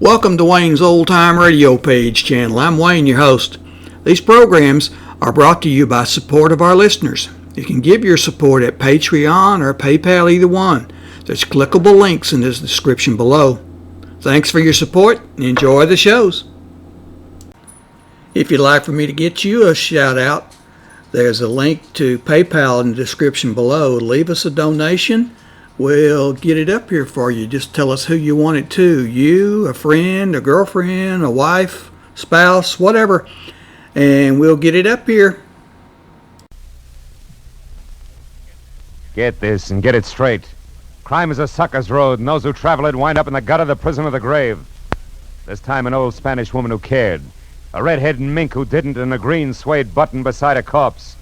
Welcome to Wayne's Old Time Radio Page channel. I'm Wayne, your host. These programs are brought to you by support of our listeners. You can give your support at Patreon or PayPal, either one. There's clickable links in the description below. Thanks for your support and enjoy the shows. If you'd like for me to get you a shout out, there's a link to PayPal in the description below. Leave us a donation. We'll get it up here for you. Just tell us who you want it to. You, a friend, a girlfriend, a wife, spouse, whatever. And we'll get it up here. Get this and get it straight. Crime is a sucker's road, and those who travel it wind up in the gutter, the prison, or the grave. This time an old Spanish woman who cared. A redhead and mink who didn't, and a green suede button beside a corpse.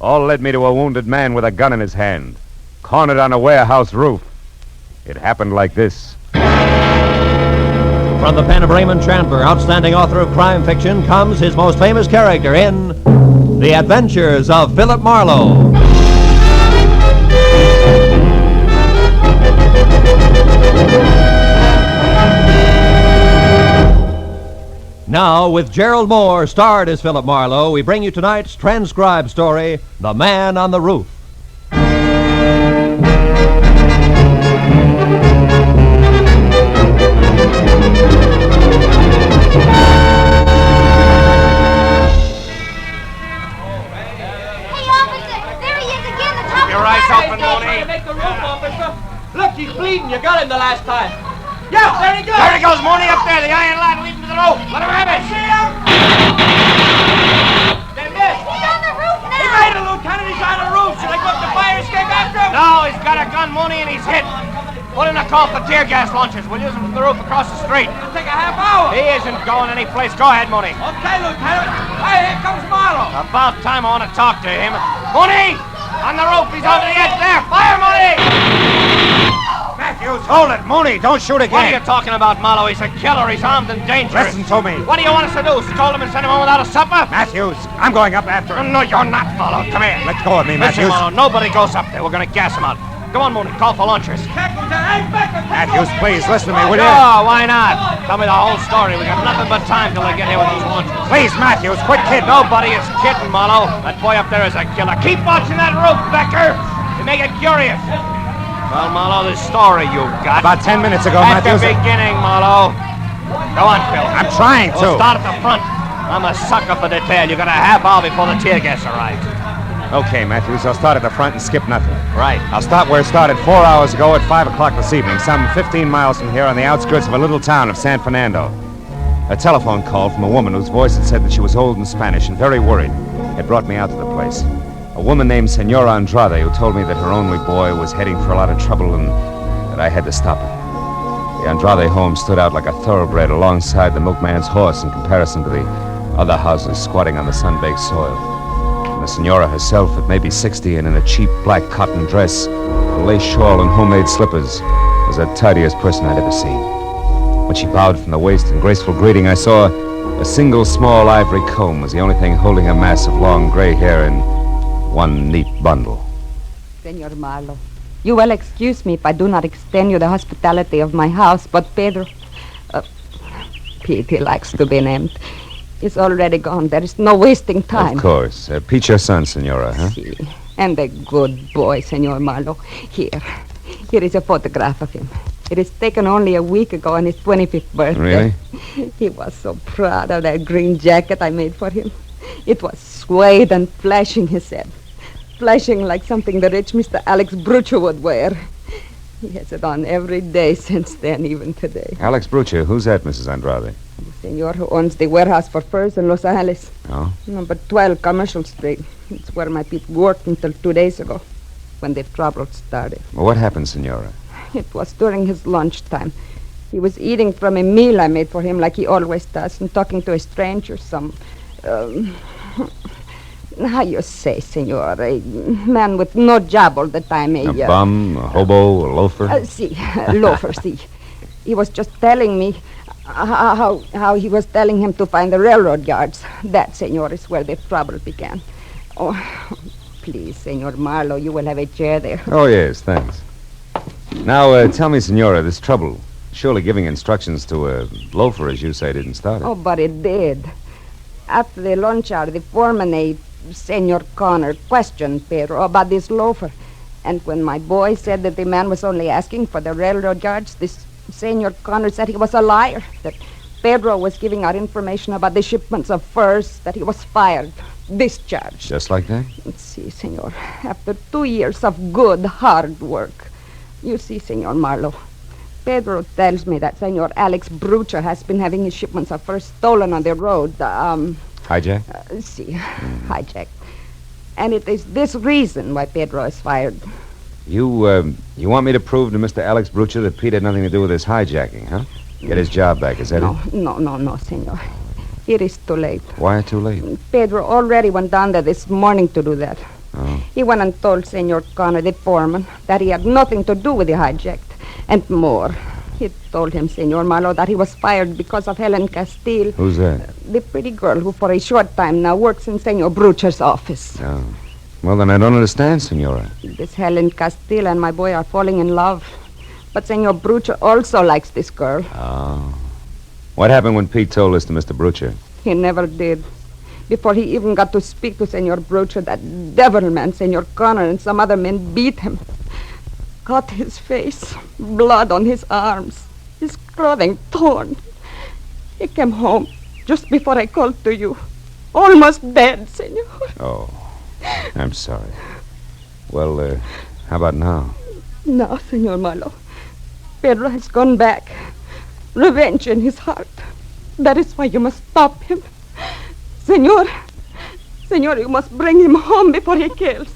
All led me to a wounded man with a gun in his hand. Cornered on a warehouse roof. It happened like this. From the pen of Raymond Chandler, outstanding author of crime fiction, comes his most famous character in The Adventures of Philip Marlowe. Now, with Gerald Mohr starred as Philip Marlowe, we bring you tonight's transcribed story, The Man on the Roof. Look, he's bleeding. You got him the last time. Yeah, there he goes. There he goes, Mooney, up there. The iron ladder leading to the roof. Let him have it. See him? They missed. He's on the roof now. He made it, Lieutenant. He's on the roof. Should I go up the fire escape after him? No, he's got a gun, Mooney, and he's hit. Put in a call for tear gas launchers. We'll use them from the roof across the street. It'll take a half hour. He isn't going any place. Go ahead, Mooney. Okay, Lieutenant. Hey, here comes Marlowe. About time I want to talk to him. Mooney! On the roof. He's over the edge there. Fire, Mooney! Matthews, hold it. Mooney, don't shoot again. What are you talking about, Marlowe? He's a killer. He's armed and dangerous. Listen to me. What do you want us to do? Scold him and send him home without a supper? Matthews, I'm going up after him. No, you're not, Marlowe. Come here. Let go of me, Listen, Matthews. Marlowe, nobody goes up there. We're going to gas him out. Come on, Mooney. Call for launchers. Matthews, please, listen to me, will you? Oh, why not? Tell me the whole story. We got nothing but time till they get here with those launchers. Please, Matthews, quit kidding. Nobody is kidding, Marlowe. That boy up there is a killer. Keep watching that roof, Becker. You make it curious. Well, Marlowe, this story you've got. About 10 minutes ago, At Matthews. the beginning, Marlowe. Go on, Phil. I'm trying to. We'll start at the front. I'm a sucker for detail. You got a half hour before the tear gas arrives. Okay, Matthews, I'll start at the front and skip nothing. Right. I'll start where it started 4 hours ago at 5 o'clock this evening, some 15 miles from here on the outskirts of a little town of San Fernando. A telephone call from a woman whose voice had said that she was old and Spanish and very worried had brought me out to the place. A woman named Senora Andrade who told me that her only boy was heading for a lot of trouble and that I had to stop it. The Andrade home stood out like a thoroughbred alongside the milkman's horse in comparison to the other houses squatting on the sun-baked soil. And the Senora herself, at maybe 60 and in a cheap black cotton dress, a lace shawl and homemade slippers, was the tidiest person I'd ever seen. When she bowed from the waist in graceful greeting, I saw a single small ivory comb was the only thing holding a mass of long gray hair in one neat bundle. Senor Marlowe, you will excuse me if I do not extend you the hospitality of my house, but Pedro, Pete, he likes to be named, is already gone. There is no wasting time. Of course. Pete, your son, Senora, huh? Si. And a good boy, Senor Marlowe. Here is a photograph of him. It is taken only a week ago on his 25th birthday. Really? He was so proud of that green jacket I made for him. It was suede and flashing, he said. Flashing like something the rich Mr. Alex Brucho would wear. He has it on every day since then, even today. Alex Brucha, who's that, Mrs. Andrade? The senor who owns the warehouse for furs in Los Angeles. Oh? Number 12 Commercial Street. It's where my Pete worked until 2 days ago, when the trouble started. Well, what happened, Senora? It was during his lunchtime. He was eating from a meal I made for him like he always does, and talking to a stranger, how you say, senor, a man with no job all the time. A bum, a hobo, a loafer? Loafer, see. He was just telling me how he was telling him to find the railroad yards. That, senor, is where the trouble began. Oh, please, Senor Marlowe, you will have a chair there. Oh, yes, thanks. Now, tell me, Senora, this trouble. Surely giving instructions to a loafer, as you say, didn't start it. Oh, but it did. After the lunch hour, the foreman, Senor Connor, questioned Pedro about this loafer. And when my boy said that the man was only asking for the railroad yards, this Senor Connor said he was a liar, that Pedro was giving out information about the shipments of furs, that he was fired, discharged. Just like that? Let's see, Senor, after 2 years of good, hard work. You see, Senor Marlowe, Pedro tells me that Senor Alex Brucher has been having his shipments of furs stolen on the road. Hijack? Hijacked. And it is this reason why Pedro is fired. You want me to prove to Mr. Alex Brucher that Pete had nothing to do with this hijacking, huh? Get his job back, is that it? No, Senor. It is too late. Why too late? Pedro already went down there this morning to do that. Oh. He went and told Senor Connor, the foreman, that he had nothing to do with the hijack. And more. He told him, Senor Marlowe, that he was fired because of Helen Castile. Who's that? The pretty girl who for a short time now works in Senor Brucher's office. Oh. Well, then I don't understand, Senora. This Helen Castile and my boy are falling in love. But Senor Brucher also likes this girl. Oh. What happened when Pete told this to Mr. Brucher? He never did. Before he even got to speak to Senor Brucher, that devil man, Senor Connor, and some other men beat him. Cut his face, blood on his arms, his clothing torn. He came home just before I called to you. Almost dead, Senor. Oh, I'm sorry. Well, how about now? No, Senor Marlowe. Pedro has gone back. Revenge in his heart. That is why you must stop him. Senor, you must bring him home before he kills.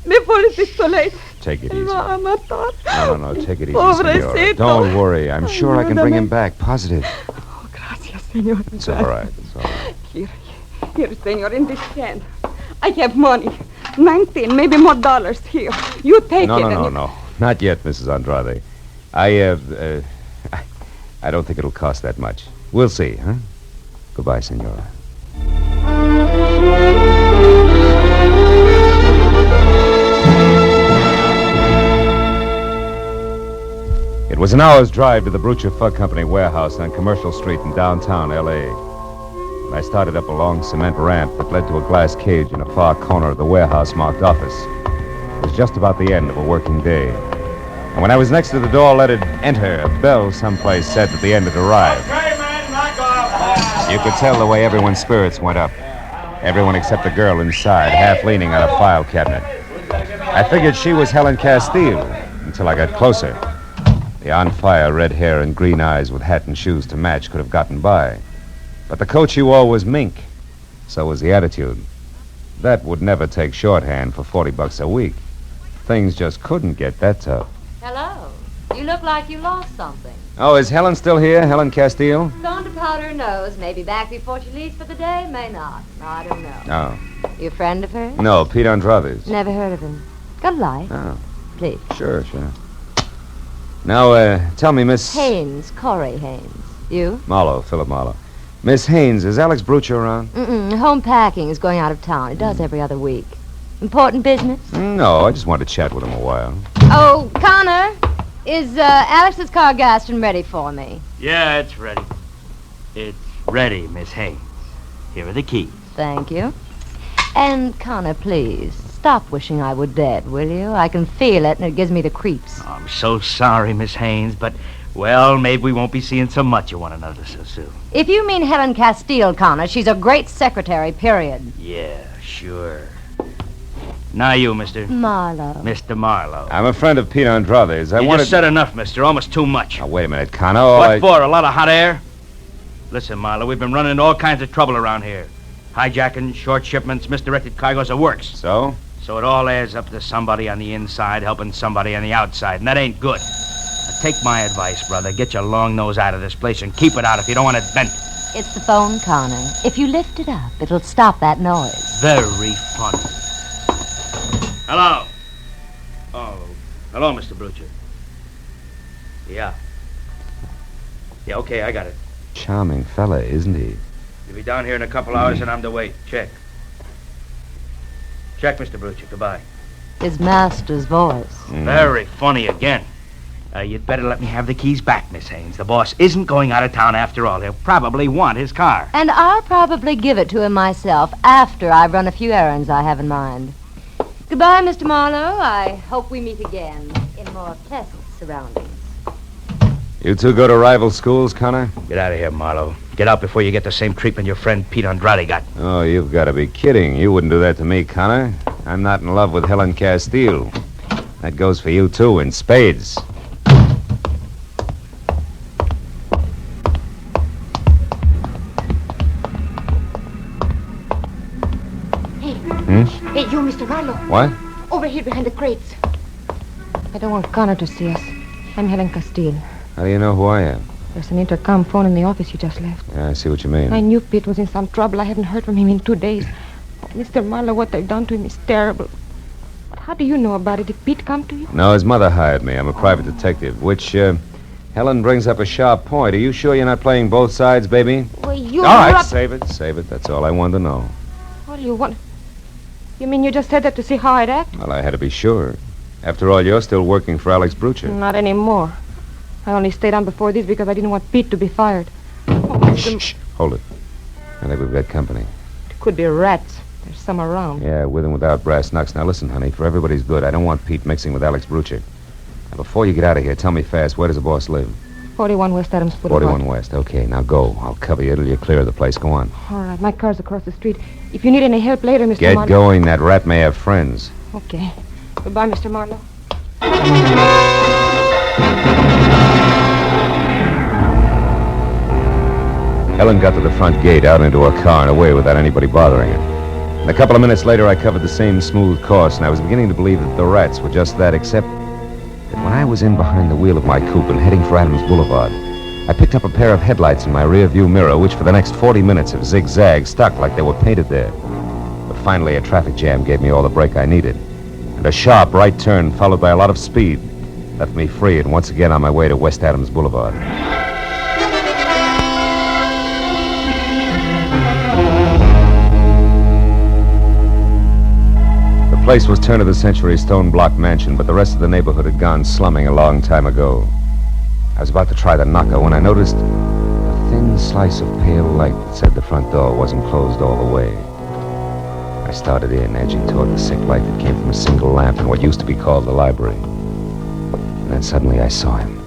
Before it is too late. Take it easy. No, Take it easy, Senora. Don't worry. I'm sure I can bring him back. Positive. Oh, gracias, Senor. It's all right. It's all right. Here, Senor, in this can. I have money. 19, maybe more dollars here. You take it. No. Not yet, Mrs. Andrade. I don't think it'll cost that much. We'll see, huh? Goodbye, Senora. It was an hour's drive to the Brucher Fug Company warehouse on Commercial Street in downtown L.A. I started up a long cement ramp that led to a glass cage in a far corner of the warehouse marked office. It was just about the end of a working day. And when I was next to the door, let it enter, a bell someplace said that the end had arrived. Okay, man, knock off. You could tell the way everyone's spirits went up. Everyone except the girl inside, half leaning on a file cabinet. I figured she was Helen Castile until I got closer. The on-fire red hair and green eyes with hat and shoes to match could have gotten by. But the coat she wore was mink. So was the attitude. That would never take shorthand for $40 a week. Things just couldn't get that tough. Hello. You look like you lost something. Oh, is Helen still here, Helen Castile? Gone to powder her nose. Maybe back before she leaves for the day. May not. I don't know. Oh. You a friend of hers? No, Pete Andrade's. Never heard of him. Got a light? Oh. Please. Sure. Now, tell me, Miss... Haynes, Corey Haynes. You? Marlowe, Philip Marlowe. Miss Haynes, is Alex Brucher around? Home packing is going out of town. It does every other week. Important business? No, I just wanted to chat with him a while. Oh, Connor, is Alex's car gassed and ready for me? Yeah, it's ready. It's ready, Miss Haynes. Here are the keys. Thank you. And, Connor, please, stop wishing I were dead, will you? I can feel it, and it gives me the creeps. Oh, I'm so sorry, Miss Haynes, but, well, maybe we won't be seeing so much of one another so soon. If you mean Helen Castile, Connor, she's a great secretary, period. Yeah, sure. Now you, Mr. Marlowe. Mr. Marlowe. I'm a friend of Pete Andrade's. You just said enough, mister. Almost too much. Now, wait a minute, Connor. What for? A lot of hot air? Listen, Marlowe, we've been running into all kinds of trouble around here. Hijacking, short shipments, misdirected cargoes, the works. So? So it all adds up to somebody on the inside helping somebody on the outside, and that ain't good. Now, take my advice, brother. Get your long nose out of this place and keep it out if you don't want it bent. It's the phone, Connor. If you lift it up, it'll stop that noise. Very funny. Hello. Oh, hello, Mr. Brucher. Yeah. Yeah, okay, I got it. Charming fella, isn't he? You'll be down here in a couple hours and I'm to wait. Check. Check, Mr. Brucher. Goodbye. His master's voice. Very funny again. You'd better let me have the keys back, Miss Haynes. The boss isn't going out of town after all. He'll probably want his car. And I'll probably give it to him myself after I've run a few errands I have in mind. Goodbye, Mr. Marlowe. I hope we meet again in more pleasant surroundings. You two go to rival schools, Connor? Get out of here, Marlowe. Get out before you get the same treatment your friend Pete Andrade got. Oh, you've got to be kidding. You wouldn't do that to me, Connor. I'm not in love with Helen Castile. That goes for you, too, in spades. Hey, you, Mr. Marlowe. What? Over here behind the crates. I don't want Connor to see us. I'm Helen Castile. How do you know who I am? There's an intercom phone in the office you just left. Yeah, I see what you mean. I knew Pete was in some trouble. I haven't heard from him in 2 days. Oh, Mr. Marlowe, what they've done to him is terrible. But how do you know about it? Did Pete come to you? No, his mother hired me. I'm a private detective, which, Helen brings up a sharp point. Are you sure you're not playing both sides, baby? Well, you... All right, save it. That's all I wanted to know. All you want... You mean you just said that to see how I'd act? Well, I had to be sure. After all, you're still working for Alex Brucher. Not anymore. I only stayed on before this because I didn't want Pete to be fired. Oh, Shh. Hold it. I think we've got company. It could be rats. There's some around. Yeah, with and without brass knucks. Now, listen, honey, for everybody's good, I don't want Pete mixing with Alex Brucher. Now, before you get out of here, tell me fast, where does the boss live? 41 West Adams Boulevard. 41 West. Okay, now go. I'll cover you till you clear the place. Go on. All right, my car's across the street. If you need any help later, Mr. Get Marlowe... going. That rat may have friends. Okay. Goodbye, Mr. Marlowe. Helen got to the front gate, out into her car, and away without anybody bothering her. And a couple of minutes later, I covered the same smooth course, and I was beginning to believe that the rats were just that, except that when I was in behind the wheel of my coupe and heading for Adams Boulevard, I picked up a pair of headlights in my rear-view mirror, which for the next 40 minutes have zigzagged, stuck like they were painted there. But finally, a traffic jam gave me all the brake I needed. And a sharp right turn, followed by a lot of speed, left me free and once again on my way to West Adams Boulevard. The place was turn-of-the-century stone-block mansion, but the rest of the neighborhood had gone slumming a long time ago. I was about to try the knocker when I noticed a thin slice of pale light that said the front door wasn't closed all the way. I started in, edging toward the sick light that came from a single lamp in what used to be called the library. And then suddenly I saw him.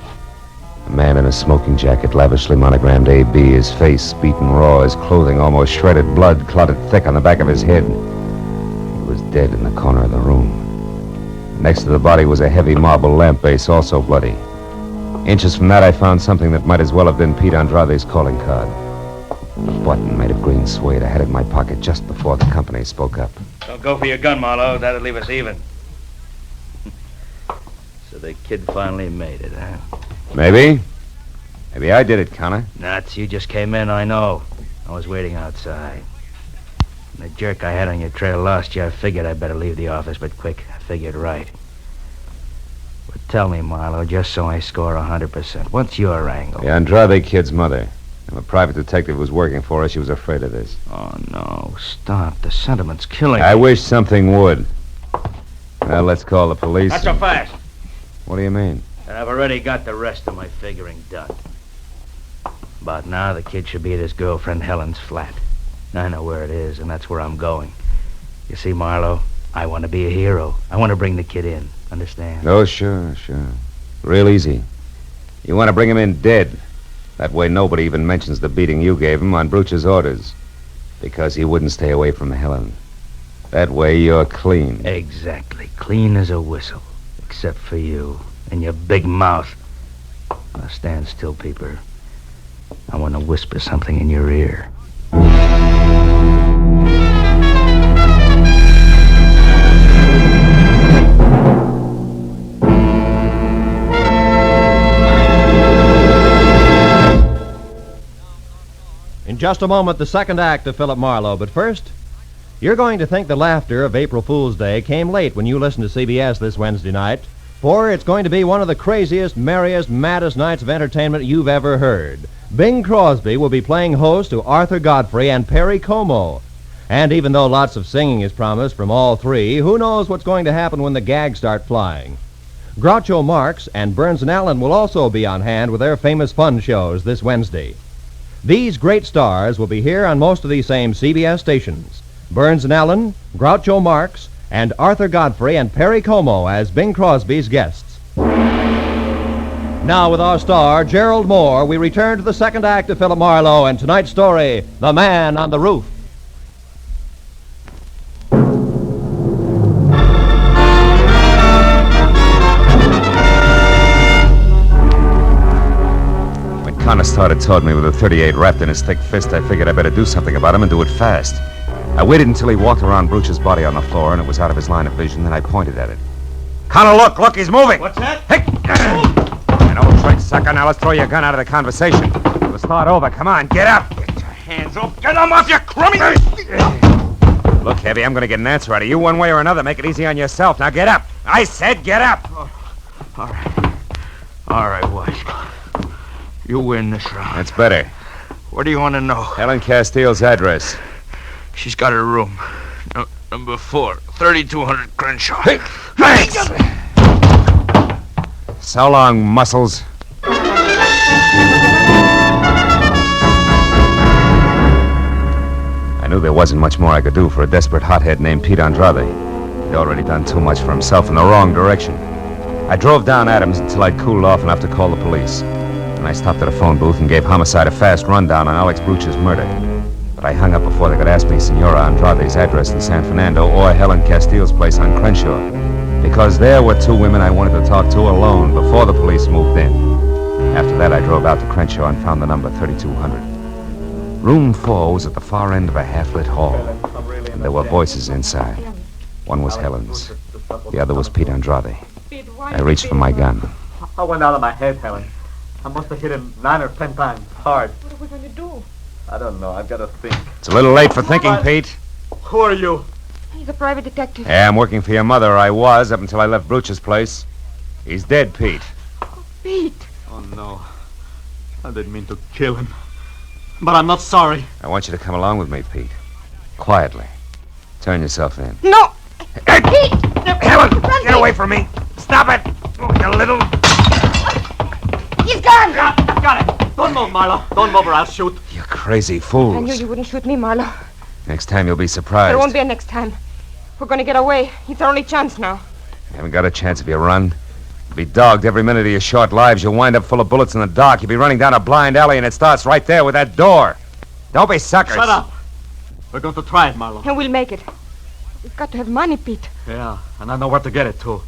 A man in a smoking jacket, lavishly monogrammed A.B., his face beaten raw, his clothing almost shredded, blood clotted thick on the back of his head. He was dead in the corner of the room. Next to the body was a heavy marble lamp base, also bloody. Inches from that, I found something that might as well have been Pete Andrade's calling card. A button made of green suede. I had it in my pocket just before the company spoke up. Don't go for your gun, Marlowe. That'll leave us even. So the kid finally made it, huh? Maybe. Maybe I did it, Connor. Nuts, you just came in, I know. I was waiting outside. When the jerk I had on your trail lost you, I figured I'd better leave the office, but quick. I figured right. But tell me, Marlowe, just so I score 100%, what's your angle? The Andrade kid's mother. I'm a private detective who was working for her. She was afraid of this. Oh, no. Stop. The sentiment's killing I me. wish something would. Well, let's call the police. Not so fast. What do you mean? And I've already got the rest of my figuring done. About now, the kid should be at his girlfriend Helen's flat. I know where it is, and that's where I'm going. You see, Marlowe, I want to be a hero. I want to bring the kid in. Understand? Oh, sure. Real easy. You want to bring him in dead. That way nobody even mentions the beating you gave him on Brucher's orders. Because he wouldn't stay away from Helen. That way you're clean. Exactly. Clean as a whistle. Except for you and your big mouth. Now stand still, Peeper. I want to whisper something in your ear. In just a moment, the second act of Philip Marlowe. But first, you're going to think the laughter of April Fool's Day came late when you listen to CBS this Wednesday night, for it's going to be one of the craziest, merriest, maddest nights of entertainment you've ever heard. Bing Crosby will be playing host to Arthur Godfrey and Perry Como. And even though lots of singing is promised from all three, who knows what's going to happen when the gags start flying? Groucho Marx and Burns and Allen will also be on hand with their famous fun shows this Wednesday. These great stars will be here on most of these same CBS stations. Burns and Allen, Groucho Marx, and Arthur Godfrey and Perry Como as Bing Crosby's guests. Now with our star, Gerald Mohr, we return to the second act of Philip Marlowe and tonight's story, The Man on the Roof. Connor started toward me with a .38 wrapped in his thick fist. I figured I better do something about him and do it fast. I waited until he walked around Brooch's body on the floor and it was out of his line of vision, then I pointed at it. Connor, look, he's moving! What's that? Hey! An old trick, sucker. Now let's throw your gun out of the conversation. We'll start over. Come on, get up! Get your hands up! Get them off, you crummy! Look, Heavy, I'm gonna get an answer out of you one way or another. Make it easy on yourself. Now get up! I said get up! All right, White. You win this round. That's better. What do you want to know? Helen Castile's address. She's got her room. Number 4, 3200 Crenshaw. Hey, thanks! So long, muscles. I knew there wasn't much more I could do for a desperate hothead named Pete Andrade. He'd already done too much for himself in the wrong direction. I drove down Adams until I'd cooled off enough to call the police. And I stopped at a phone booth and gave Homicide a fast rundown on Alex Brooch's murder. But I hung up before they could ask me Senora Andrade's address in San Fernando or Helen Castile's place on Crenshaw. Because there were two women I wanted to talk to alone before the police moved in. After that, I drove out to Crenshaw and found the number 3200. Room 4 was at the far end of a half-lit hall. And there were voices inside. One was Helen's. The other was Pete Andrade. I reached for my gun. I went out of my head, Helen. I must have hit him 9 or 10 times, hard. What are we going to do? I don't know. I've got to think. It's a little late for thinking, Pete. Who are you? He's a private detective. Yeah, I'm working for your mother. I was, up until I left Brooch's place. He's dead, Pete. Pete. Oh, no. I didn't mean to kill him. But I'm not sorry. I want you to come along with me, Pete. Quietly. Turn yourself in. No! Hey, Pete! Helen, get away from me. Stop it. Oh, you little... He's gone! Got it. Don't move, Marlowe. Don't move or I'll shoot. You crazy fools. I knew you wouldn't shoot me, Marlowe. Next time you'll be surprised. There won't be a next time. We're going to get away. It's our only chance now. You haven't got a chance if you run. You'll be dogged every minute of your short lives. You'll wind up full of bullets in the dark. You'll be running down a blind alley, and it starts right there with that door. Don't be suckers. Shut up. We're going to try it, Marlowe. And we'll make it. We've got to have money, Pete. Yeah, and I know where to get it, too.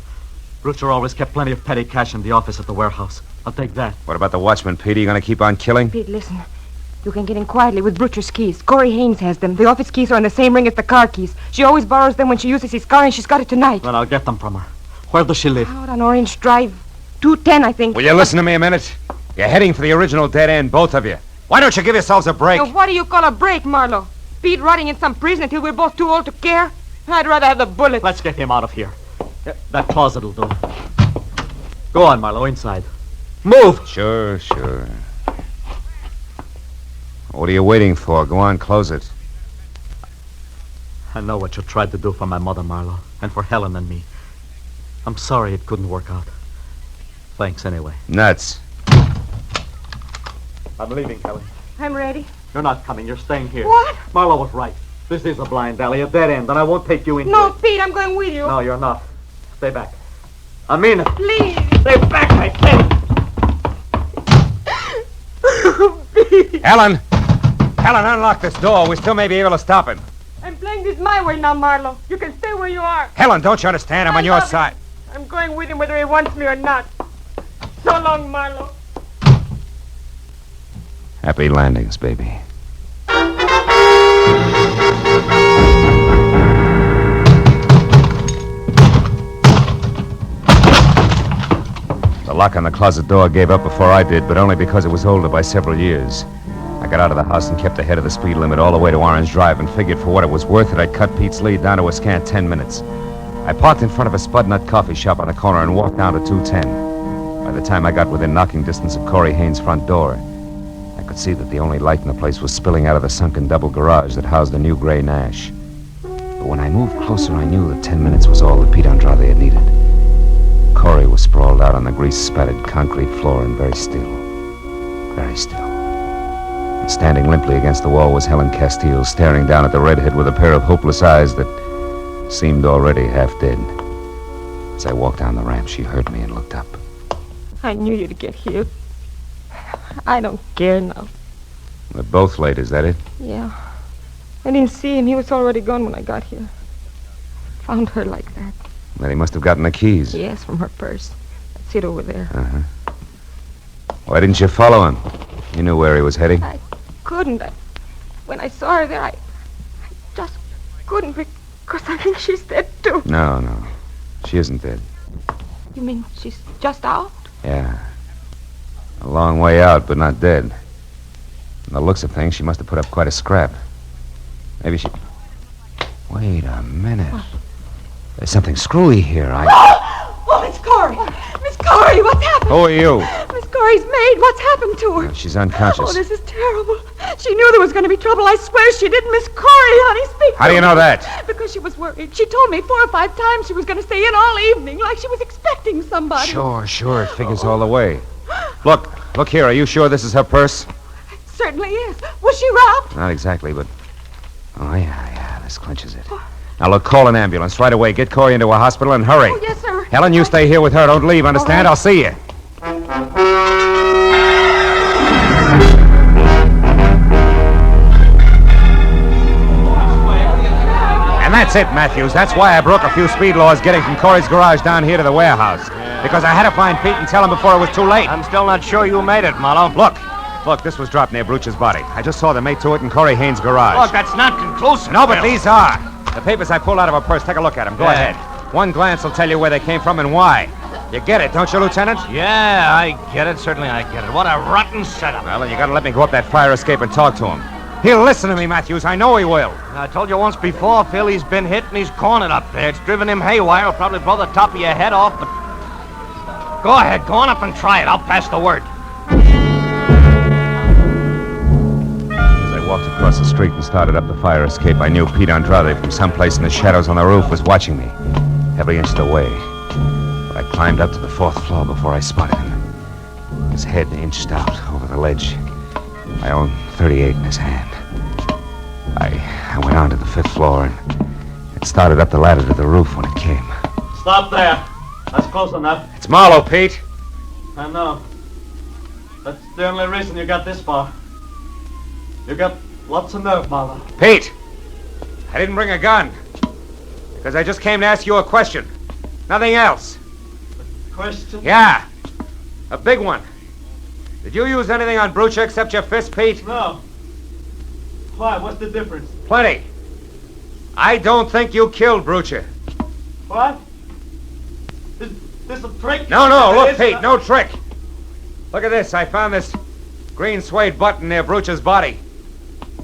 Broocher always kept plenty of petty cash in the office at the warehouse. I'll take that. What about the watchman, Pete? Are you going to keep on killing? Pete, listen. You can get in quietly with Broocher's keys. Corey Haynes has them. The office keys are in the same ring as the car keys. She always borrows them when she uses his car, and she's got it tonight. Then I'll get them from her. Where does she live? Out on Orange Drive. 210, I think. Will you listen to me a minute? You're heading for the original dead end, both of you. Why don't you give yourselves a break? Now, what do you call a break, Marlowe? Pete rotting in some prison until we're both too old to care? I'd rather have the bullet. Let's get him out of here. That closet will do. Go on, Marlowe, inside. Move! Sure. What are you waiting for? Go on, close it. I know what you tried to do for my mother, Marlowe, and for Helen and me. I'm sorry it couldn't work out. Thanks anyway. Nuts. I'm leaving, Helen. I'm ready. You're not coming. You're staying here. What? Marlowe was right. This is a blind alley, a dead end, and I won't take you into No, it. Pete, I'm going with you. No, you're not. Stay back. I mean it. Please. Stay back, I said. Pete. Helen, unlock this door. We still may be able to stop him. I'm playing this my way now, Marlowe. You can stay where you are. Helen, don't you understand? I'm on your side. I'm going with him whether he wants me or not. So long, Marlowe. Happy landings, baby. The lock on the closet door gave up before I did, but only because it was older by several years. I got out of the house and kept ahead of the speed limit all the way to Orange Drive and figured for what it was worth that I'd cut Pete's lead down to a scant 10 minutes. I parked in front of a Spud Nut coffee shop on the corner and walked down to 210. By the time I got within knocking distance of Corey Haynes' front door, I could see that the only light in the place was spilling out of the sunken double garage that housed the new gray Nash. But when I moved closer, I knew that 10 minutes was all that Pete Andrade had needed. Corey was sprawled out on the grease-spattered concrete floor and very still. Very still. And standing limply against the wall was Helen Castile, staring down at the redhead with a pair of hopeless eyes that seemed already half dead. As I walked down the ramp, she heard me and looked up. I knew you'd get here. I don't care now. We're both late, is that it? Yeah. I didn't see him. He was already gone when I got here. Found her like that. Then he must have gotten the keys. Yes, from her purse. That's it over there. Uh-huh. Why didn't you follow him? You knew where he was heading. I couldn't. When I saw her there, I just couldn't because I think she's dead, too. No. She isn't dead. You mean she's just out? Yeah. A long way out, but not dead. From the looks of things, she must have put up quite a scrap. Maybe she... Wait a minute. What? There's something screwy here. Oh, Miss Corey! Miss Corey, what's happened? Who are you? Miss Corey's maid. What's happened to her? She's unconscious. Oh, this is terrible. She knew there was going to be trouble. I swear she did. Miss Corey, honey, speak. How do you know that? Because she was worried. She told me 4 or 5 times she was going to stay in all evening, like she was expecting somebody. Sure. It figures all the way. Look here. Are you sure this is her purse? It certainly is. Was she robbed? Not exactly, but... Oh, yeah. This clinches it. Now, look, call an ambulance right away. Get Corey into a hospital and hurry. Oh, yes, sir. Helen, you stay here with her. Don't leave, understand? All right. I'll see you. And that's it, Matthews. That's why I broke a few speed laws getting from Corey's garage down here to the warehouse. Because I had to find Pete and tell him before it was too late. I'm still not sure you made it, Marlowe. Look, this was dropped near Bruch's body. I just saw the mate to it in Corey Haynes' garage. Look, that's not conclusive. No, but these are. The papers I pulled out of her purse. Take a look at them. Go Yeah. ahead. One glance will tell you where they came from and why. You get it, don't you, Lieutenant? Yeah, I get it. Certainly I get it. What a rotten setup. Well, then you gotta let me go up that fire escape and talk to him. He'll listen to me, Matthews. I know he will. I told you once before, Phil, he's been hit and he's cornered up there. It's driven him haywire. It'll probably blow the top of your head off, but... Go ahead. Go on up and try it. I'll pass the word. As I walked across the street and started up the fire escape, I knew Pete Andrade from someplace in the shadows on the roof was watching me, every inch of the way. But I climbed up to the 4th floor before I spotted him. His head inched out over the ledge, my own .38 in his hand. I went on to the 5th floor and started up the ladder to the roof when it came. Stop there. That's close enough. It's Marlowe, Pete. I know. That's the only reason you got this far. You got lots of nerve, Marlowe. Pete! I didn't bring a gun. Because I just came to ask you a question. Nothing else. Question? Yeah. A big one. Did you use anything on Brucha except your fist, Pete? No. Why? What's the difference? Plenty. I don't think you killed Brucha. What? Is this a trick? No, look, It is? Pete, no trick. Look at this. I found this green suede button near Brucha's body.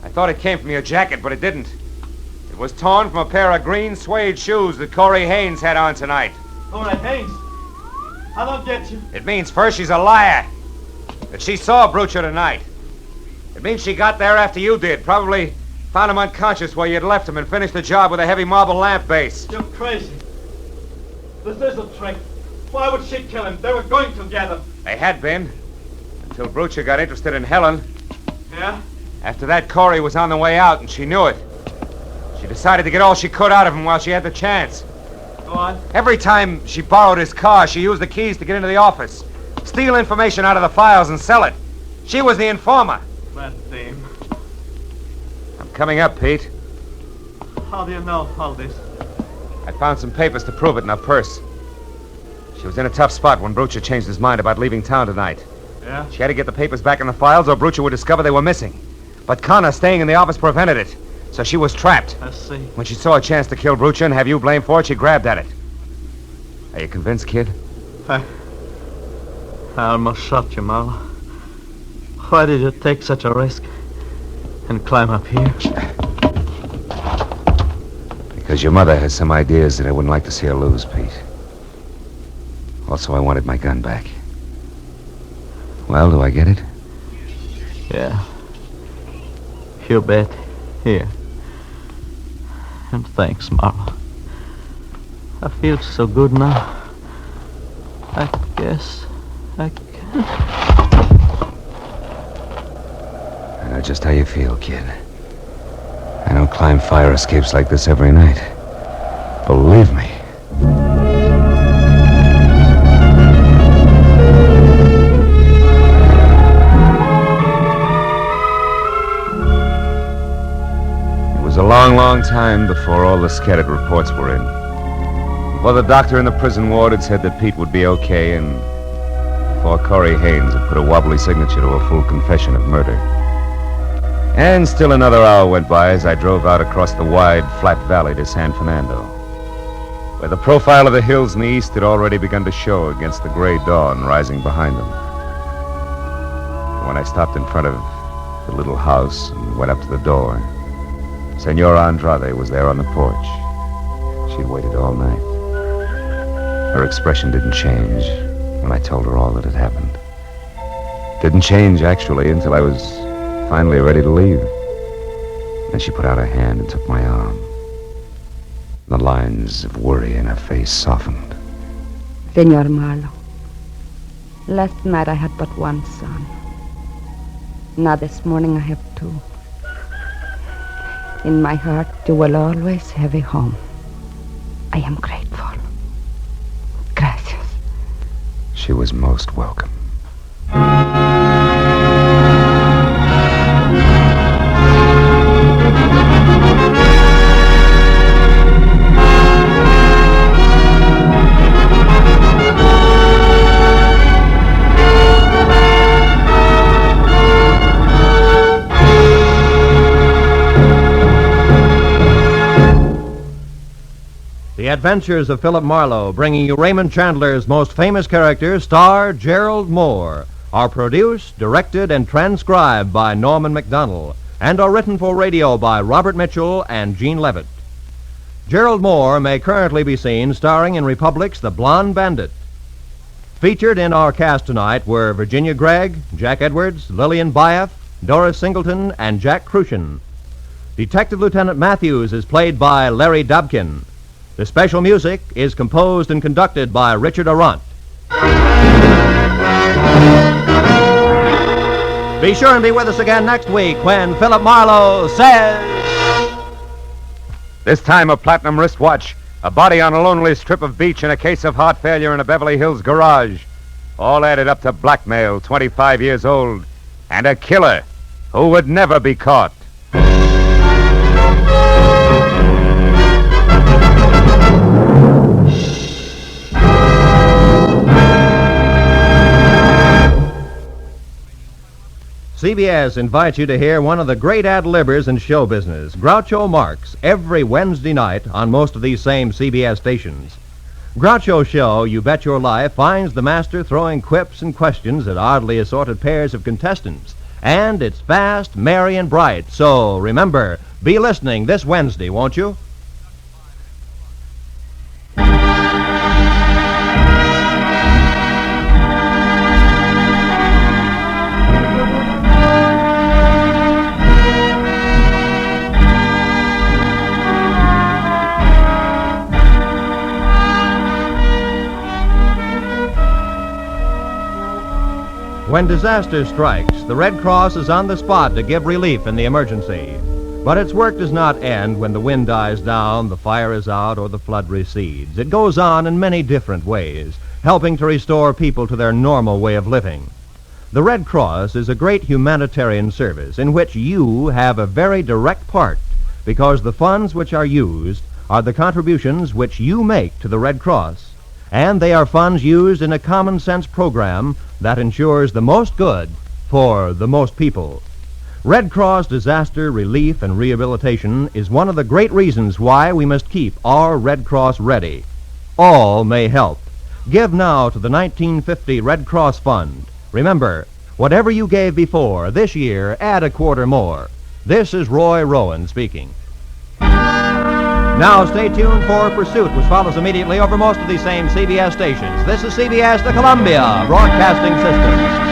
I thought it came from your jacket, but it didn't. It was torn from a pair of green suede shoes that Corey Haynes had on tonight. All right, Haynes. I don't get you. It means first she's a liar. That she saw Brucha tonight. It means she got there after you did. Probably found him unconscious where you'd left him and finished the job with a heavy marble lamp base. You're crazy. This is a trick. Why would she kill him? They were going together. They had been. Until Brucha got interested in Helen. Yeah? After that, Corey was on the way out, and she knew it. She decided to get all she could out of him while she had the chance. Go on. Every time she borrowed his car, she used the keys to get into the office, steal information out of the files and sell it. She was the informer. That dame. I'm coming up, Pete. How do you know all this? I found some papers to prove it in her purse. She was in a tough spot when Brucha changed his mind about leaving town tonight. Yeah? She had to get the papers back in the files or Brucha would discover they were missing. But Connor staying in the office prevented it, so she was trapped. I see. When she saw a chance to kill Brucha and have you blamed for it, she grabbed at it. Are you convinced, kid? I almost shot you, Marlowe. Why did you take such a risk and climb up here? Because your mother has some ideas that I wouldn't like to see her lose, Pete. Also, I wanted my gun back. Well, do I get it? Yeah. You bet. Here. And thanks, Marlowe. I feel so good now. I guess I can. I know just how you feel, kid. I don't climb fire escapes like this every night. Believe me. It was a long, long time before all the scattered reports were in. Before the doctor in the prison ward had said that Pete would be okay, and before Corey Haynes had put a wobbly signature to a full confession of murder. And still another hour went by as I drove out across the wide, flat valley to San Fernando, where the profile of the hills in the east had already begun to show against the gray dawn rising behind them. And when I stopped in front of the little house and went up to the door, Senora Andrade was there on the porch. She'd waited all night. Her expression didn't change when I told her all that had happened. Didn't change, actually, until I was finally ready to leave. Then she put out her hand and took my arm. The lines of worry in her face softened. Senor Marlowe, last night I had but one son. Now this morning I have two. In my heart, you will always have a home. I am grateful. Gracias. She was most welcome. The Adventures of Philip Marlowe, bringing you Raymond Chandler's most famous character, star Gerald Mohr, are produced, directed, and transcribed by Norman MacDonald, and are written for radio by Robert Mitchell and Gene Levitt. Gerald Mohr may currently be seen starring in Republic's The Blonde Bandit. Featured in our cast tonight were Virginia Gregg, Jack Edwards, Lillian Byaff, Doris Singleton, and Jack Crucian. Detective Lieutenant Matthews is played by Larry Dobkin. The special music is composed and conducted by Richard Arant. Be sure and be with us again next week when Philip Marlowe says... This time a platinum wristwatch, a body on a lonely strip of beach, and a case of heart failure in a Beverly Hills garage. All added up to blackmail, 25 years old, and a killer who would never be caught. CBS invites you to hear one of the great ad-libbers in show business, Groucho Marx, every Wednesday night on most of these same CBS stations. Groucho's show, You Bet Your Life, finds the master throwing quips and questions at oddly assorted pairs of contestants. And it's fast, merry, and bright. So remember, be listening this Wednesday, won't you? When disaster strikes, the Red Cross is on the spot to give relief in the emergency. But its work does not end when the wind dies down, the fire is out, or the flood recedes. It goes on in many different ways, helping to restore people to their normal way of living. The Red Cross is a great humanitarian service in which you have a very direct part, because the funds which are used are the contributions which you make to the Red Cross, and they are funds used in a common-sense program that ensures the most good for the most people. Red Cross disaster relief and rehabilitation is one of the great reasons why we must keep our Red Cross ready. All may help. Give now to the 1950 Red Cross Fund. Remember, whatever you gave before, this year, add a quarter more. This is Roy Rowan speaking. Now stay tuned for Pursuit, which follows immediately over most of these same CBS stations. This is CBS, the Columbia Broadcasting System.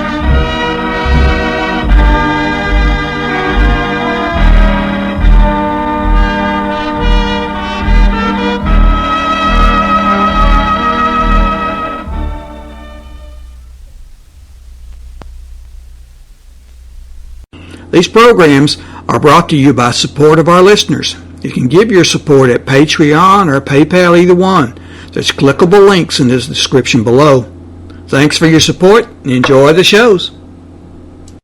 These programs are brought to you by support of our listeners. You can give your support at Patreon or PayPal, either one. There's clickable links in the description below. Thanks for your support and enjoy the shows.